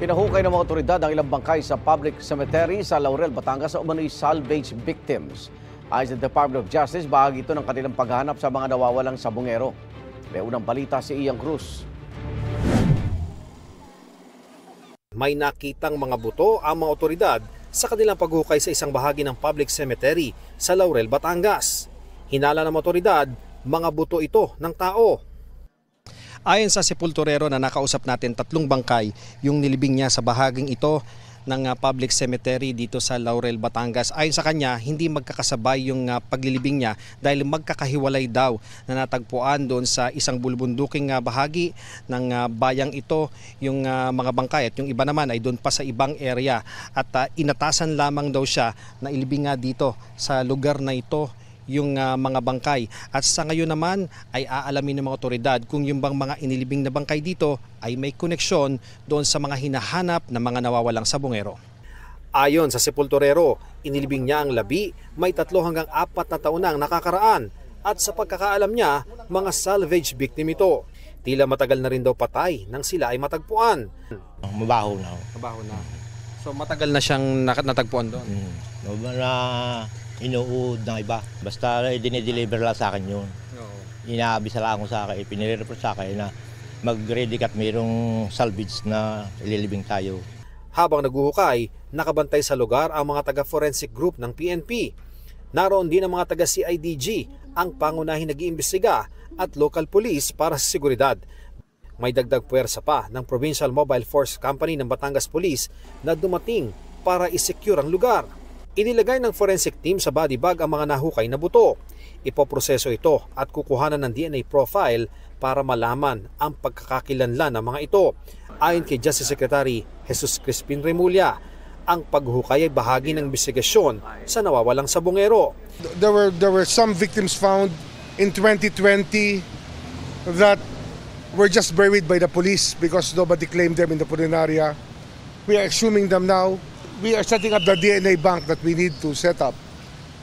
Pinahukay ng mga otoridad ang ilang bangkay sa public cemetery sa Laurel, Batangas sa umano'y salvage victims. Ayon sa Department of Justice, bahagi ito ng kanilang paghahanap sa mga nawawalang sabungero. May unang balita si Ian Cruz. May nakitang mga buto ang mga otoridad sa kanilang paghukay sa isang bahagi ng public cemetery sa Laurel, Batangas. Hinala ng otoridad, mga buto ito ng tao. Ayon sa sepulturero na nakausap natin, 3 bangkay yung nilibing niya sa bahaging ito ng public cemetery dito sa Laurel, Batangas. Ayon sa kanya, hindi magkakasabay yung paglilibing niya dahil magkakahiwalay daw na natagpuan doon sa isang bulubunduking bahagi ng bayang ito yung mga bangkay at yung iba naman ay doon pa sa ibang area at inatasan lamang daw siya na ilibing nga dito sa lugar na ito yung mga bangkay. At sa ngayon naman ay aalamin ng mga otoridad kung yung bang mga inilibing na bangkay dito ay may koneksyon doon sa mga hinahanap na mga nawawalang sabungero. Ayon sa sepulturero, inilibing niya ang labi, may 3 hanggang 4 na taon na ang nakakaraan at sa pagkakaalam niya, mga salvage victim ito. Tila matagal na rin daw patay nang sila ay matagpuan. Mabaho na. Mabaho na. So matagal na siyang natagpuan doon? Inuud ng iba. Basta dinideliver lang sa akin yun. Inaabisa lang ako sa akin, pinire-report sa akin na mag-ready ka at mayroong salvage na ililibing tayo. Habang naguhukay, nakabantay sa lugar ang mga taga-forensic group ng PNP. Naroon din ang mga taga-CIDG, ang pangunahing nag-iimbestiga at local police para sa seguridad. May dagdag puwersa pa ng Provincial Mobile Force Company ng Batangas Police na dumating para i-secure ang lugar. Inilagay ng forensic team sa body bag ang mga nahukay na buto. Ipoproseso ito at kukuhanan ng DNA profile para malaman ang pagkakakilanlan ng mga ito. Ayon kay Justice Secretary Jesus Crispin Remulla, ang paghukay ay bahagi ng investigasyon sa nawawalang sabungero. There were some victims found in 2020 that were just buried by the police because nobody claimed them in the Purinaria. We are exhuming them now. We are setting up the DNA bank that we need to set up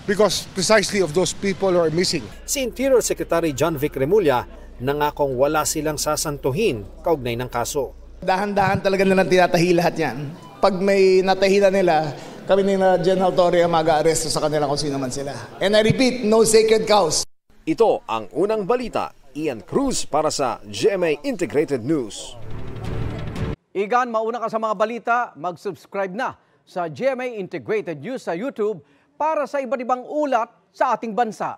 because precisely of those people who are missing. Si Interior Secretary John Vic Remulla nangakong wala silang sasantuhin kaugnay ng kaso. Dahan-dahan talaga nilang tinatahi lahat yan. Pag may natahi na nila, kami ni General Torre mag-aaresto sa kanila kung sino man sila. And I repeat, no sacred cows. Ito ang unang balita. Ian Cruz para sa GMA Integrated News. Igan, mauna ka sa mga balita, mag-subscribe na sa GMA Integrated News sa YouTube para sa iba't ibang ulat sa ating bansa.